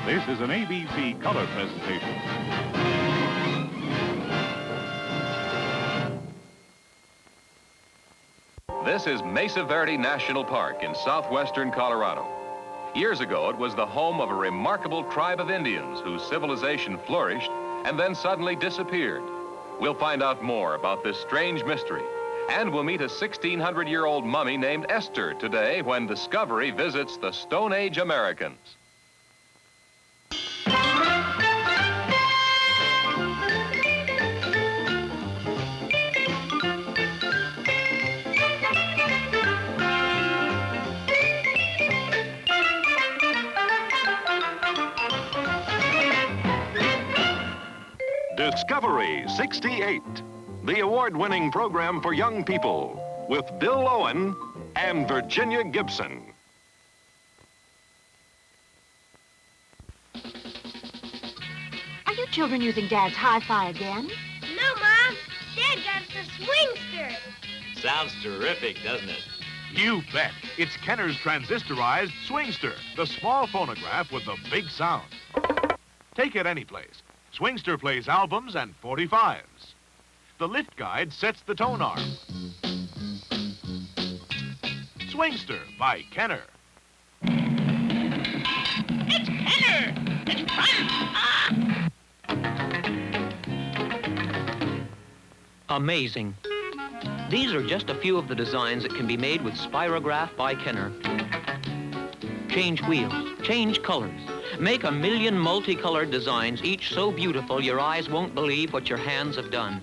This is an ABC color presentation. This is Mesa Verde National Park in southwestern Colorado. Years ago, it was the home of a remarkable tribe of Indians whose civilization flourished and then suddenly disappeared. We'll find out more about this strange mystery, and we'll meet a 1,600-year-old mummy named Esther today when Discovery visits the Stone Age Americans. Discovery 68, the award-winning program for young people with Bill Owen and Virginia Gibson. Are you children using Dad's hi-fi again? No, Mom. Dad got us a swingster. Sounds terrific, doesn't it? You bet. It's Kenner's transistorized Swingster, the small phonograph with the big sound. Take it any place. Swingster plays albums and 45s. The lift guide sets the tone arm. Swingster by Kenner. It's Kenner. It's fun. Ah! Amazing. These are just a few of the designs that can be made with Spirograph by Kenner. Change wheels, change colors. Make 1 million multicolored designs, each so beautiful your eyes won't believe what your hands have done.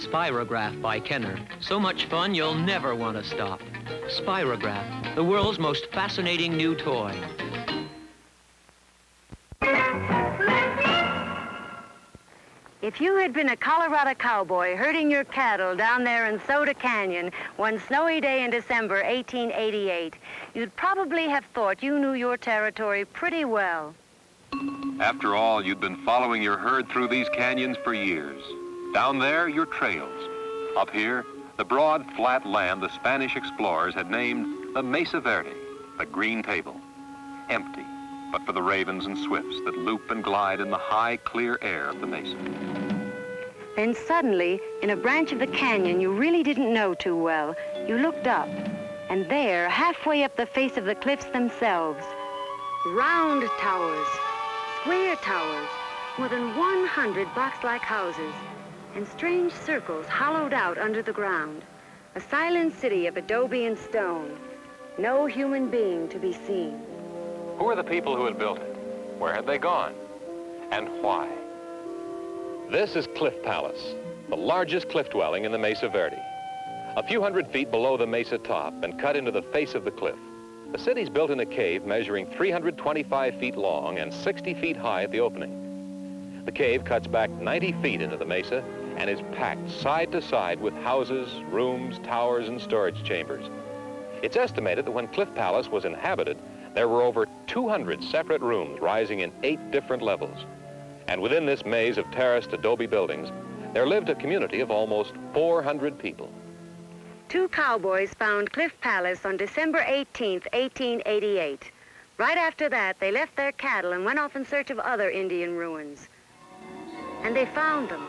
Spirograph by Kenner. So much fun you'll never want to stop. Spirograph, the world's most fascinating new toy. If you had been a Colorado cowboy herding your cattle down there in Soda Canyon one snowy day in December 1888, you'd probably have thought you knew your territory pretty well. After all, you'd been following your herd through these canyons for years. Down there, your trails. Up here, the broad, flat land the Spanish explorers had named the Mesa Verde, the green table. Empty, but for the ravens and swifts that loop and glide in the high, clear air of the mesa. Then suddenly, in a branch of the canyon you really didn't know too well, you looked up, and there, halfway up the face of the cliffs themselves, round towers, square towers, more than 100 box-like houses, and strange circles hollowed out under the ground. A silent city of adobe and stone. No human being to be seen. Who were the people who had built it? Where had they gone? And why? This is Cliff Palace, the largest cliff dwelling in the Mesa Verde. A few hundred feet below the mesa top and cut into the face of the cliff. The city's built in a cave measuring 325 feet long and 60 feet high at the opening. The cave cuts back 90 feet into the mesa and is packed side to side with houses, rooms, towers, and storage chambers. It's estimated that when Cliff Palace was inhabited, there were over 200 separate rooms rising in 8 different levels. And within this maze of terraced adobe buildings, there lived a community of almost 400 people. 2 cowboys found Cliff Palace on December 18th, 1888. Right after that, they left their cattle and went off in search of other Indian ruins. And they found them.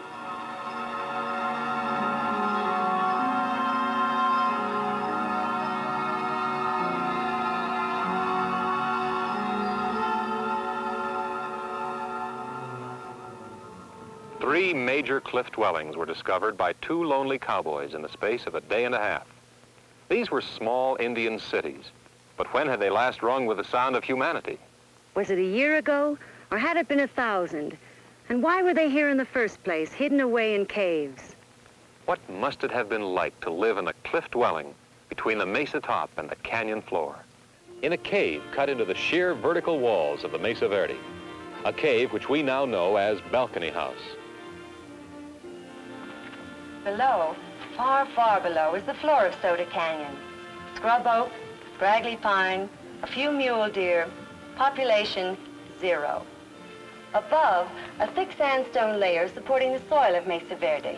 Three major cliff dwellings were discovered by 2 lonely cowboys in the space of a day and a half. These were small Indian cities, but when had they last rung with the sound of humanity? Was it a year ago, or had it been 1,000? And why were they here in the first place, hidden away in caves? What must it have been like to live in a cliff dwelling between the mesa top and the canyon floor? In a cave cut into the sheer vertical walls of the Mesa Verde, a cave which we now know as Balcony House. Below, far, far below, is the floor of Soda Canyon. Scrub oak, scraggly pine, a few mule deer, population 0. Above, a thick sandstone layer supporting the soil of Mesa Verde.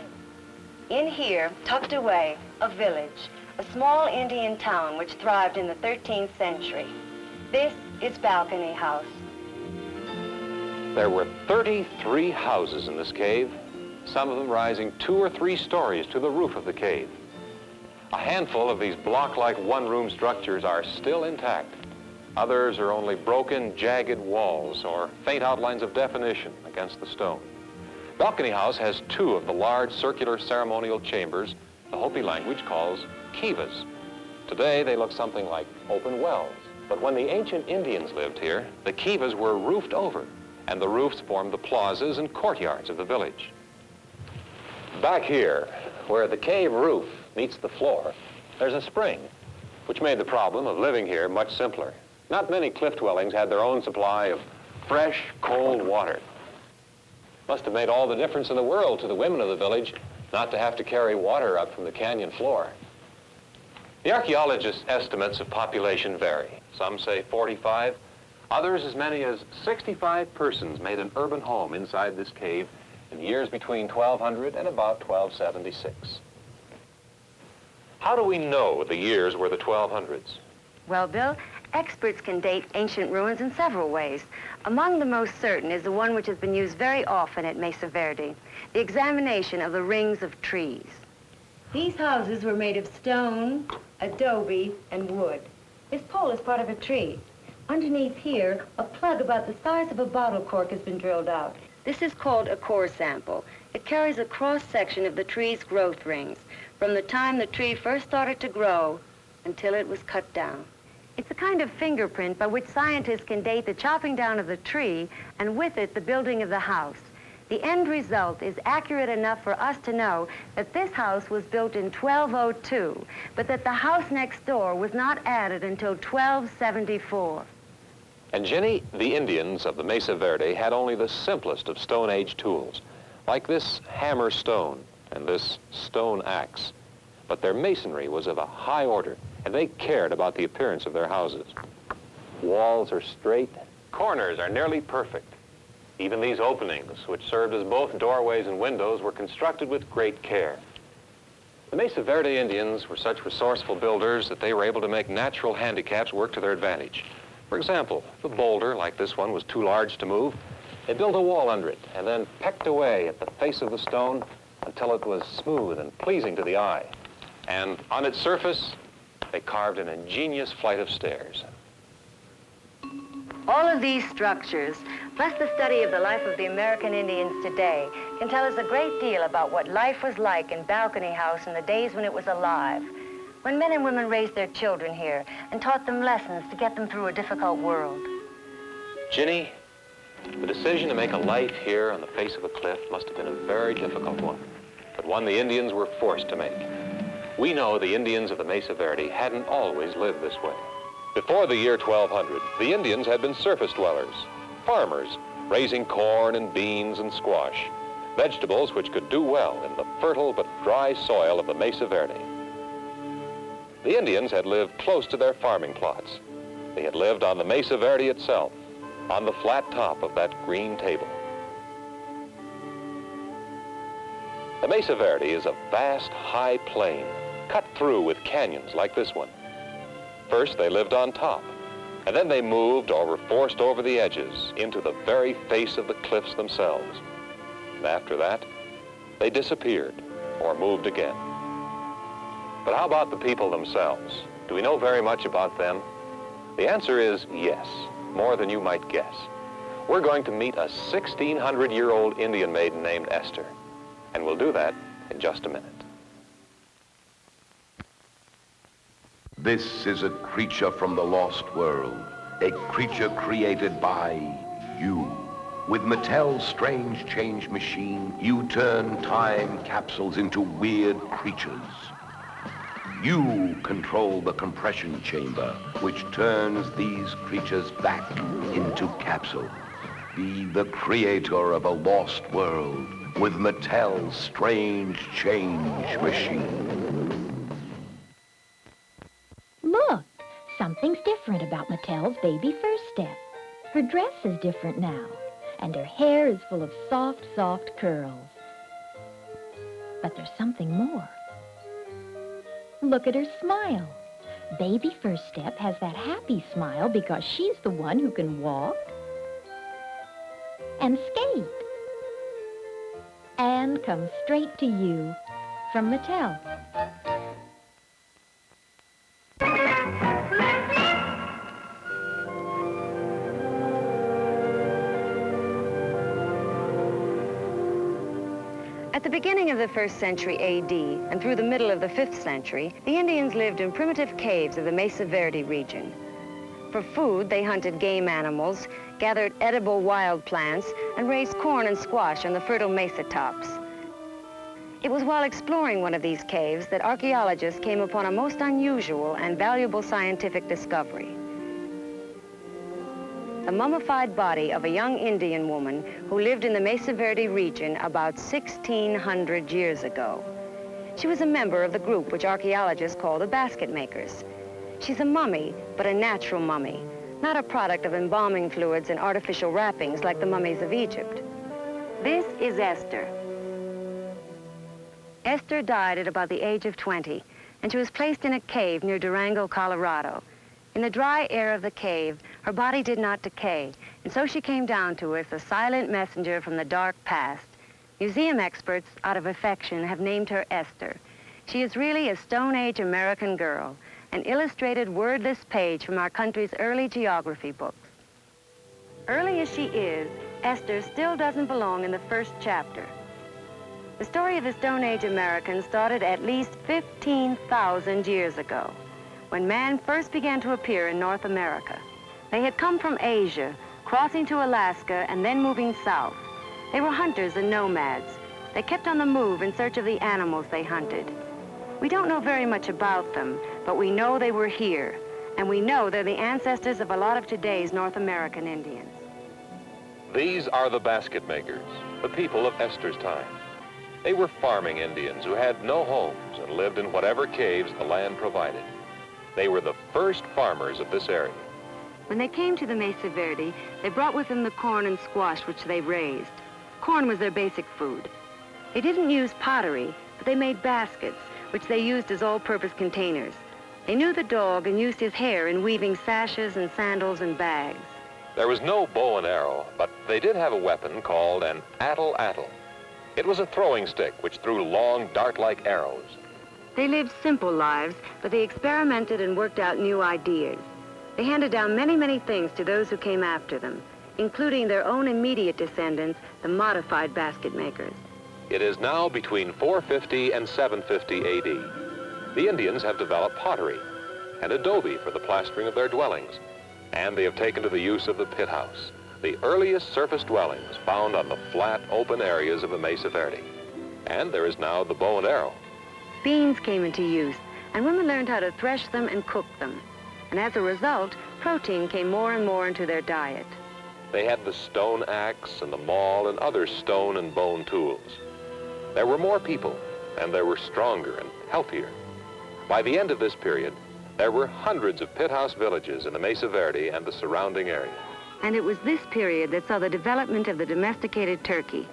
In here, tucked away, a village, a small Indian town which thrived in the 13th century. This is Balcony House. There were 33 houses in this cave, some of them rising 2 or 3 stories to the roof of the cave. A handful of these block-like one-room structures are still intact. Others are only broken, jagged walls or faint outlines of definition against the stone. Balcony House has 2 of the large circular ceremonial chambers the Hopi language calls kivas. Today, they look something like open wells. But when the ancient Indians lived here, the kivas were roofed over, and the roofs formed the plazas and courtyards of the village. Back here, where the cave roof meets the floor, there's a spring, which made the problem of living here much simpler. Not many cliff dwellings had their own supply of fresh, cold water. Must have made all the difference in the world to the women of the village not to have to carry water up from the canyon floor. The archaeologists' estimates of population vary. Some say 45, others as many as 65 persons made an urban home inside this cave in the years between 1200 and about 1276. How do we know the years were the 1200s? Well, Bill, experts can date ancient ruins in several ways. Among the most certain is the one which has been used very often at Mesa Verde, the examination of the rings of trees. These houses were made of stone, adobe, and wood. This pole is part of a tree. Underneath here, a plug about the size of a bottle cork has been drilled out. This is called a core sample. It carries a cross-section of the tree's growth rings, from the time the tree first started to grow until it was cut down. It's a kind of fingerprint by which scientists can date the chopping down of the tree and with it the building of the house. The end result is accurate enough for us to know that this house was built in 1202, but that the house next door was not added until 1274. And Jenny, the Indians of the Mesa Verde had only the simplest of Stone Age tools, like this hammer stone and this stone axe. But their masonry was of a high order, and they cared about the appearance of their houses. Walls are straight, corners are nearly perfect. Even these openings, which served as both doorways and windows, were constructed with great care. The Mesa Verde Indians were such resourceful builders that they were able to make natural handicaps work to their advantage. For example, if a boulder like this one was too large to move, they built a wall under it and then pecked away at the face of the stone until it was smooth and pleasing to the eye. And on its surface, they carved an ingenious flight of stairs. All of these structures, plus the study of the life of the American Indians today, can tell us a great deal about what life was like in Balcony House in the days when it was alive, when men and women raised their children here and taught them lessons to get them through a difficult world. Ginny, the decision to make a life here on the face of a cliff must have been a very difficult one, but one the Indians were forced to make. We know the Indians of the Mesa Verde hadn't always lived this way. Before the year 1200, the Indians had been surface dwellers, farmers, raising corn and beans and squash, vegetables which could do well in the fertile but dry soil of the Mesa Verde. The Indians had lived close to their farming plots. They had lived on the Mesa Verde itself, on the flat top of that green table. The Mesa Verde is a vast, high plain, cut through with canyons like this one. First, they lived on top, and then they moved or were forced over the edges into the very face of the cliffs themselves. And after that, they disappeared or moved again. But how about the people themselves? Do we know very much about them? The answer is yes, more than you might guess. We're going to meet a 1,600-year-old Indian maiden named Esther, and we'll do that in just a minute. This is a creature from the lost world, a creature created by you. With Mattel's strange change machine, you turn time capsules into weird creatures. You control the compression chamber, which turns these creatures back into capsules. Be the creator of a lost world with Mattel's strange change machine. Look, something's different about Mattel's baby first step. Her dress is different now, and her hair is full of soft, soft curls. But there's something more. Look at her smile. Baby First Step has that happy smile because she's the one who can walk and skate. And come straight to you from Mattel. At the beginning of the 1st century A.D. and through the middle of the 5th century, the Indians lived in primitive caves of the Mesa Verde region. For food, they hunted game animals, gathered edible wild plants, and raised corn and squash on the fertile mesa tops. It was while exploring one of these caves that archaeologists came upon a most unusual and valuable scientific discovery. The mummified body of a young Indian woman who lived in the Mesa Verde region about 1,600 years ago. She was a member of the group which archaeologists call the basket makers. She's a mummy, but a natural mummy, not a product of embalming fluids and artificial wrappings like the mummies of Egypt. This is Esther. Esther died at about the age of 20, and she was placed in a cave near Durango, Colorado. In the dry air of the cave, her body did not decay, and so she came down to us, a silent messenger from the dark past. Museum experts, out of affection, have named her Esther. She is really a Stone Age American girl, an illustrated wordless page from our country's early geography books. Early as she is, Esther still doesn't belong in the first chapter. The story of the Stone Age Americans started at least 15,000 years ago, when man first began to appear in North America. They had come from Asia, crossing to Alaska and then moving south. They were hunters and nomads. They kept on the move in search of the animals they hunted. We don't know very much about them, but we know they were here, and we know they're the ancestors of a lot of today's North American Indians. These are the basket makers, the people of Esther's time. They were farming Indians who had no homes and lived in whatever caves the land provided. They were the first farmers of this area. When they came to the Mesa Verde, they brought with them the corn and squash which they raised. Corn was their basic food. They didn't use pottery, but they made baskets, which they used as all-purpose containers. They knew the dog and used his hair in weaving sashes and sandals and bags. There was no bow and arrow, but they did have a weapon called an attle-attle. It was a throwing stick which threw long, dart-like arrows. They lived simple lives, but they experimented and worked out new ideas. They handed down many, many things to those who came after them, including their own immediate descendants, the modified basket makers. It is now between 450 and 750 A.D. The Indians have developed pottery and adobe for the plastering of their dwellings, and they have taken to the use of the pit house, the earliest surface dwellings found on the flat, open areas of the Mesa Verde. And there is now the bow and arrow. Beans came into use, and women learned how to thresh them and cook them. And as a result, protein came more and more into their diet. They had the stone axe and the maul and other stone and bone tools. There were more people, and they were stronger and healthier. By the end of this period, there were hundreds of pit house villages in the Mesa Verde and the surrounding area. And it was this period that saw the development of the domesticated turkey.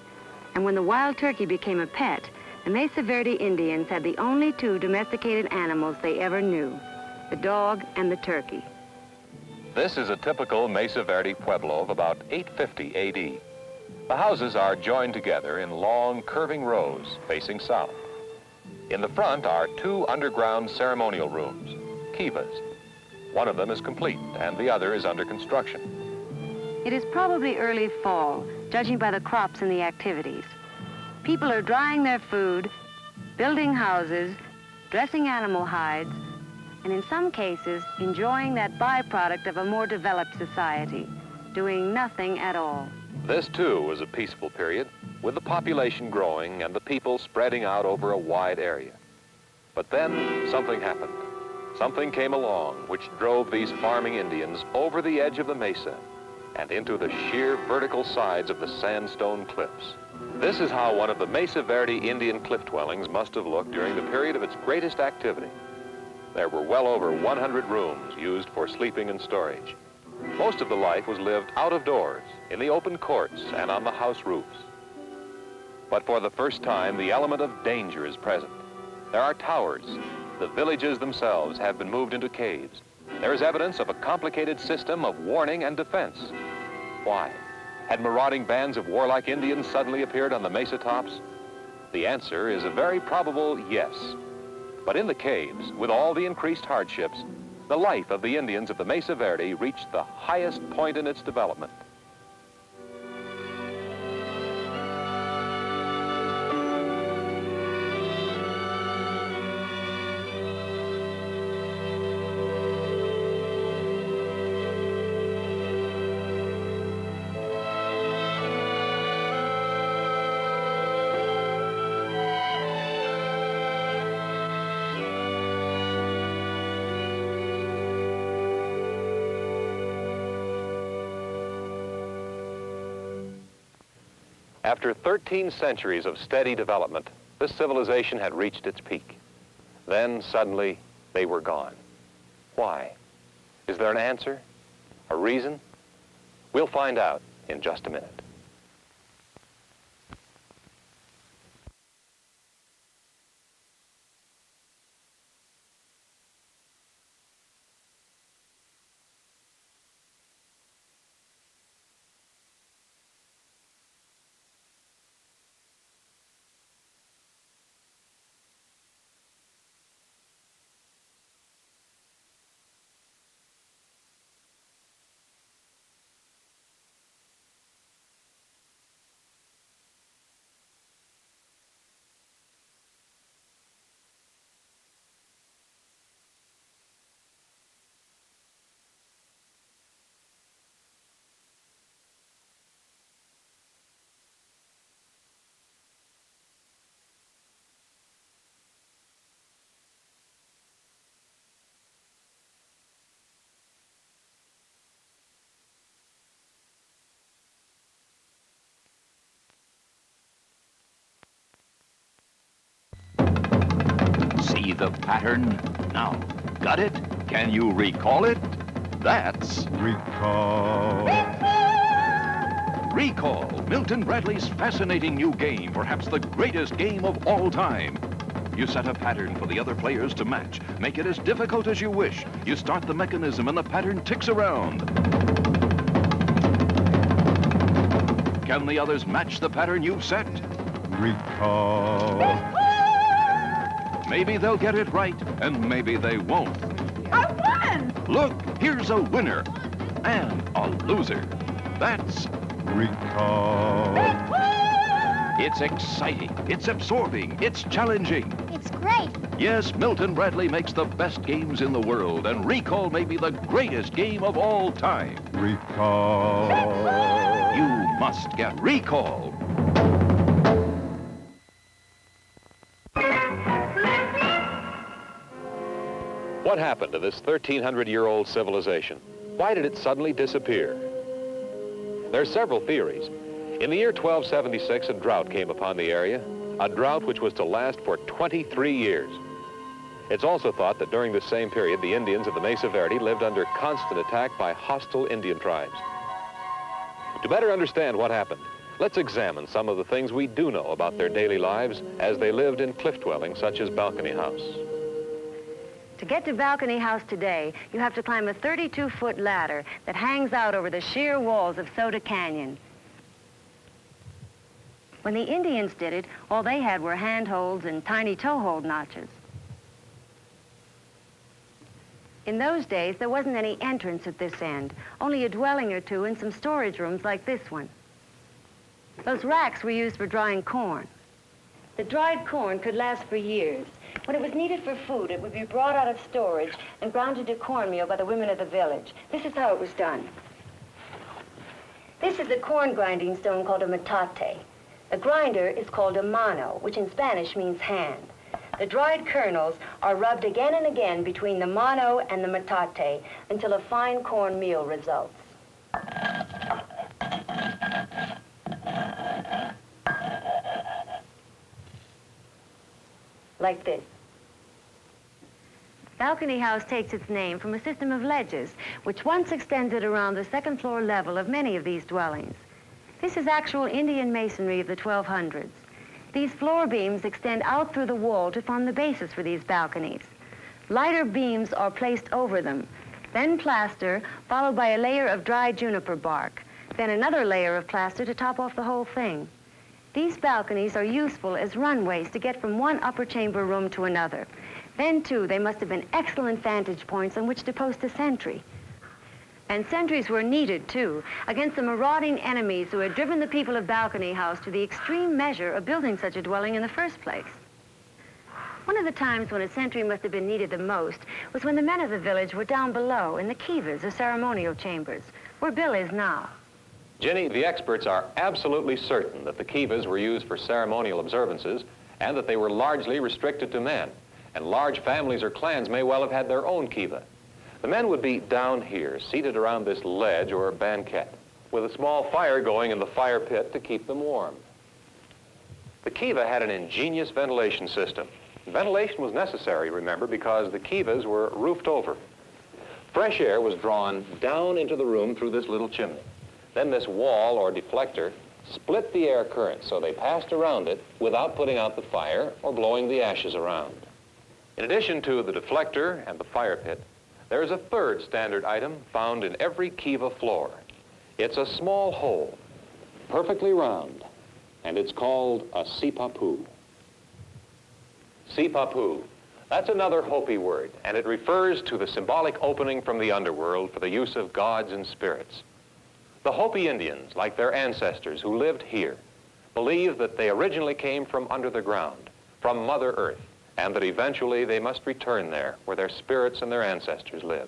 And when the wild turkey became a pet, the Mesa Verde Indians had the only two domesticated animals they ever knew, the dog and the turkey. This is a typical Mesa Verde pueblo of about 850 A.D. The houses are joined together in long, curving rows facing south. In the front are two underground ceremonial rooms, kivas. One of them is complete and the other is under construction. It is probably early fall, judging by the crops and the activities. People are drying their food, building houses, dressing animal hides, and in some cases, enjoying that byproduct of a more developed society, doing nothing at all. This, too, was a peaceful period, with the population growing and the people spreading out over a wide area. But then something happened. Something came along which drove these farming Indians over the edge of the mesa and into the sheer vertical sides of the sandstone cliffs. This is how one of the Mesa Verde Indian cliff dwellings must have looked during the period of its greatest activity. There were well over 100 rooms used for sleeping and storage. Most of the life was lived out of doors, in the open courts and on the house roofs. But for the first time, the element of danger is present. There are towers. The villages themselves have been moved into caves. There is evidence of a complicated system of warning and defense. Why? Had marauding bands of warlike Indians suddenly appeared on the mesa tops? The answer is a very probable yes. But in the caves, with all the increased hardships, the life of the Indians of the Mesa Verde reached the highest point in its development. After 13 centuries of steady development, this civilization had reached its peak. Then, suddenly, they were gone. Why? Is there an answer? A reason? We'll find out in just a minute. See the pattern? Now, got it? Can you recall it? That's Recall. Recall, Milton Bradley's fascinating new game, perhaps the greatest game of all time. You set a pattern for the other players to match. Make it as difficult as you wish. You start the mechanism and the pattern ticks around. Can the others match the pattern you've set? Recall. Maybe they'll get it right, and maybe they won't. I won! Look, here's a winner and a loser. That's Recall. It's exciting, it's absorbing, it's challenging. It's great. Yes, Milton Bradley makes the best games in the world, and Recall may be the greatest game of all time. Recall. You must get Recall. What happened to this 1,300-year-old civilization? Why did it suddenly disappear? There are several theories. In the year 1276, a drought came upon the area, a drought which was to last for 23 years. It's also thought that during this same period, the Indians of the Mesa Verde lived under constant attack by hostile Indian tribes. To better understand what happened, let's examine some of the things we do know about their daily lives as they lived in cliff dwellings such as Balcony House. To get to Balcony House today, you have to climb a 32-foot ladder that hangs out over the sheer walls of Soda Canyon. When the Indians did it, all they had were handholds and tiny toehold notches. In those days, there wasn't any entrance at this end, only a dwelling or two and some storage rooms like this one. Those racks were used for drying corn. The dried corn could last for years. When it was needed for food, it would be brought out of storage and ground into cornmeal by the women of the village. This is how it was done. This is a corn grinding stone called a metate. The grinder is called a mano, which in Spanish means hand. The dried kernels are rubbed again and again between the mano and the metate until a fine cornmeal results. Like this. Balcony House takes its name from a system of ledges, which once extended around the second floor level of many of these dwellings. This is actual Indian masonry of the 1200s. These floor beams extend out through the wall to form the basis for these balconies. Lighter beams are placed over them, then plaster, followed by a layer of dry juniper bark. Then another layer of plaster to top off the whole thing. These balconies are useful as runways to get from one upper chamber room to another. Then, too, they must have been excellent vantage points on which to post a sentry. And sentries were needed, too, against the marauding enemies who had driven the people of Balcony House to the extreme measure of building such a dwelling in the first place. One of the times when a sentry must have been needed the most was when the men of the village were down below in the kivas, or ceremonial chambers, where Bill is now. Ginny, the experts are absolutely certain that the kivas were used for ceremonial observances and that they were largely restricted to men. And large families or clans may well have had their own kiva. The men would be down here, seated around this ledge or banquette, with a small fire going in the fire pit to keep them warm. The kiva had an ingenious ventilation system. Ventilation was necessary, remember, because the kivas were roofed over. Fresh air was drawn down into the room through this little chimney. Then this wall or deflector split the air current so they passed around it without putting out the fire or blowing the ashes around. In addition to the deflector and the fire pit, there is a third standard item found in every kiva floor. It's a small hole, perfectly round, and it's called a sipapu. Sipapu. That's another Hopi word, and it refers to the symbolic opening from the underworld for the use of gods and spirits. The Hopi Indians, like their ancestors who lived here, believe that they originally came from under the ground, from Mother Earth, and that eventually they must return there where their spirits and their ancestors live.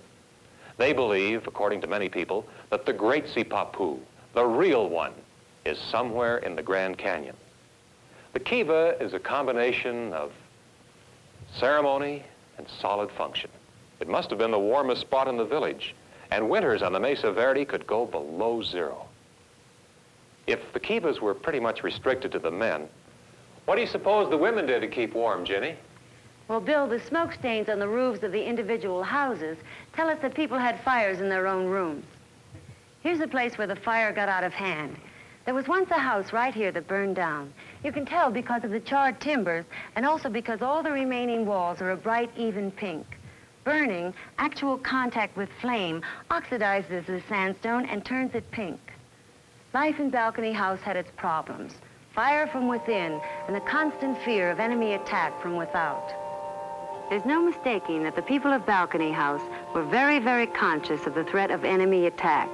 They believe, according to many people, that the great Sipapu, the real one, is somewhere in the Grand Canyon. The kiva is a combination of ceremony and solid function. It must have been the warmest spot in the village, and winters on the Mesa Verde could go below zero. If the kivas were pretty much restricted to the men, what do you suppose the women did to keep warm, Ginny? Well, Bill, the smoke stains on the roofs of the individual houses tell us that people had fires in their own rooms. Here's a place where the fire got out of hand. There was once a house right here that burned down. You can tell because of the charred timbers and also because all the remaining walls are a bright, even pink. Burning, actual contact with flame, oxidizes the sandstone and turns it pink. Life in Balcony House had its problems. Fire from within and the constant fear of enemy attack from without. There's no mistaking that the people of Balcony House were very, very conscious of the threat of enemy attack.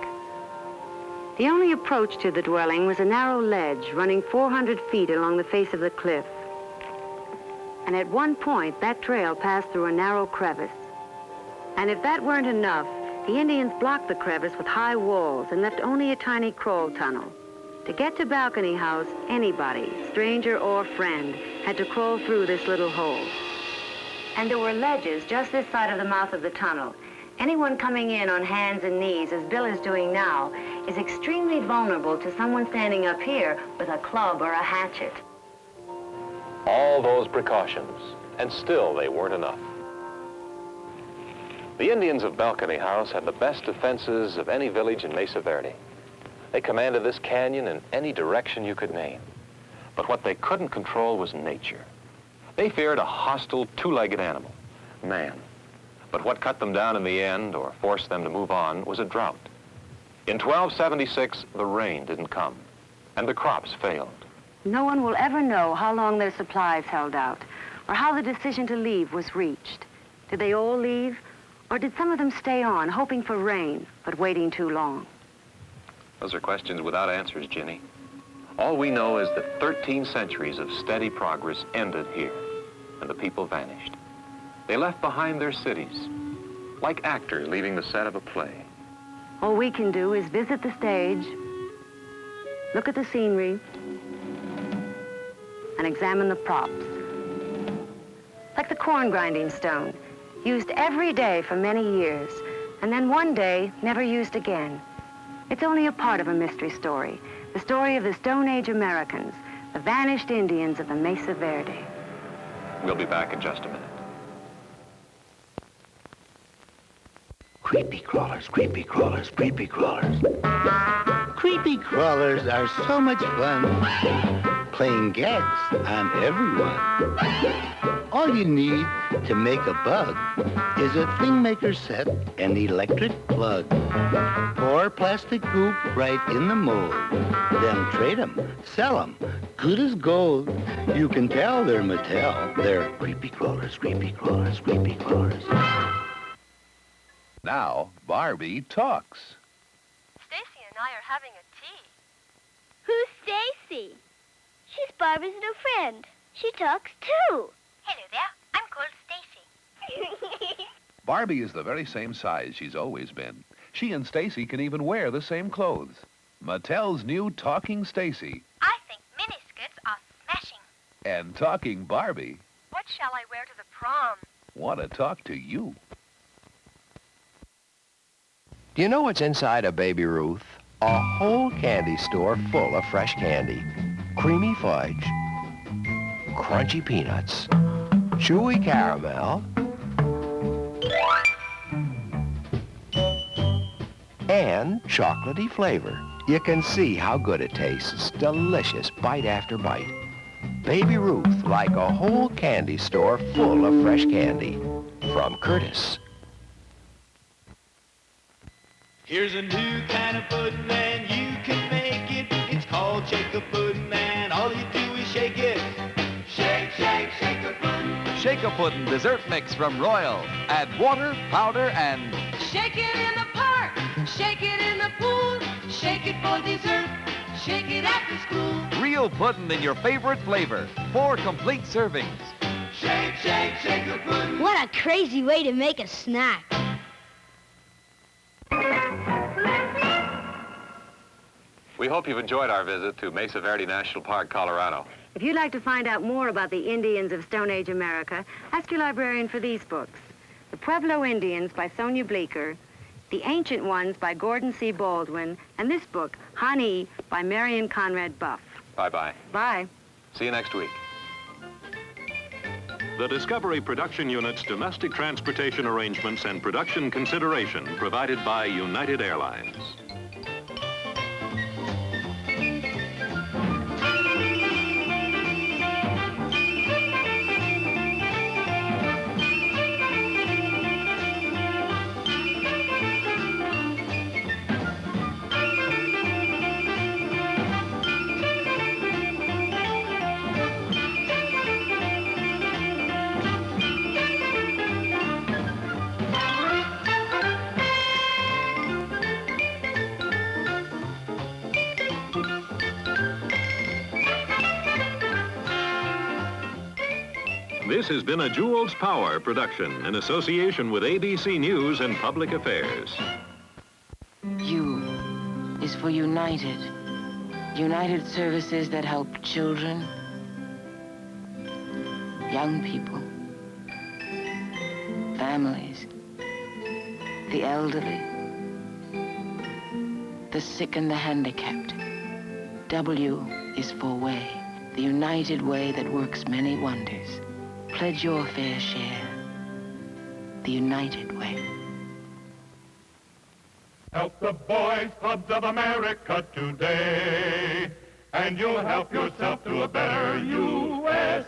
The only approach to the dwelling was a narrow ledge running 400 feet along the face of the cliff. And at one point, that trail passed through a narrow crevice. And if that weren't enough, the Indians blocked the crevice with high walls and left only a tiny crawl tunnel. To get to Balcony House, anybody, stranger or friend, had to crawl through this little hole. And there were ledges just this side of the mouth of the tunnel. Anyone coming in on hands and knees, as Bill is doing now, is extremely vulnerable to someone standing up here with a club or a hatchet. All those precautions, and still they weren't enough. The Indians of Balcony House had the best defenses of any village in Mesa Verde. They commanded this canyon in any direction you could name. But what they couldn't control was nature. They feared a hostile two-legged animal, man. But what cut them down in the end, or forced them to move on, was a drought. In 1276, the rain didn't come, and the crops failed. No one will ever know how long their supplies held out, or how the decision to leave was reached. Did they all leave? Or did some of them stay on, hoping for rain, but waiting too long? Those are questions without answers, Ginny. All we know is that 13 centuries of steady progress ended here, and the people vanished. They left behind their cities, like actors leaving the set of a play. All we can do is visit the stage, look at the scenery, and examine the props. Like the corn grinding stone, used every day for many years, and then one day never used again. It's only a part of a mystery story, the story of the Stone Age Americans, the vanished Indians of the Mesa Verde. We'll be back in just a minute. Creepy crawlers, creepy crawlers, creepy crawlers. Creepy crawlers are so much fun. playing gags on everyone. All you need to make a bug is a thing maker set and electric plug. Pour plastic goop right in the mold. Then trade 'em, sell 'em, good as gold. You can tell they're Mattel. They're creepy crawlers, creepy crawlers, creepy crawlers. Now, Barbie talks. Stacy and I are having a tea. Who's Stacy? She's Barbie's new friend. She talks too. Hello there. I'm called Stacy. Barbie is the very same size she's always been. She and Stacy can even wear the same clothes. Mattel's new Talking Stacy I think miniskirts are smashing. and Talking Barbie What shall I wear to the prom? want to talk to you. Do you know what's inside a Baby Ruth? A whole candy store full of fresh candy. Creamy fudge, crunchy peanuts, chewy caramel, and chocolatey flavor. You can see how good it tastes. Delicious bite after bite. Baby Ruth, like a whole candy store full of fresh candy. From Curtis. Here's a new kind of pudding and you can make it. It's called Shake-a Pudding and all you do is shake it. Shake, shake, Shake-a Pudding. Shake-a Pudding dessert mix from Royal. Add water, powder, and... Shake it in the park, shake it in the pool, shake it for dessert, shake it after school. Real pudding in your favorite flavor. 4 complete servings. Shake, shake, Shake-a Pudding. What a crazy way to make a snack. We hope you've enjoyed our visit to Mesa Verde National Park, Colorado. If you'd like to find out more about the Indians of Stone Age America, ask your librarian for these books. The Pueblo Indians by Sonia Bleecker, The Ancient Ones by Gordon C. Baldwin, and this book, Honey, by Marion Conrad Buff. Bye-bye. Bye. See you next week. The Discovery Production Unit's domestic transportation arrangements and production consideration provided by United Airlines. This has been a Jewel's Power production in association with ABC News and Public Affairs. U is for United. United services that help children, young people, families, the elderly, the sick and the handicapped. W is for Way, the united way that works many wonders. Pledge your fair share. The United Way. Help the Boys Clubs of America today, and you'll help yourself to a better USA.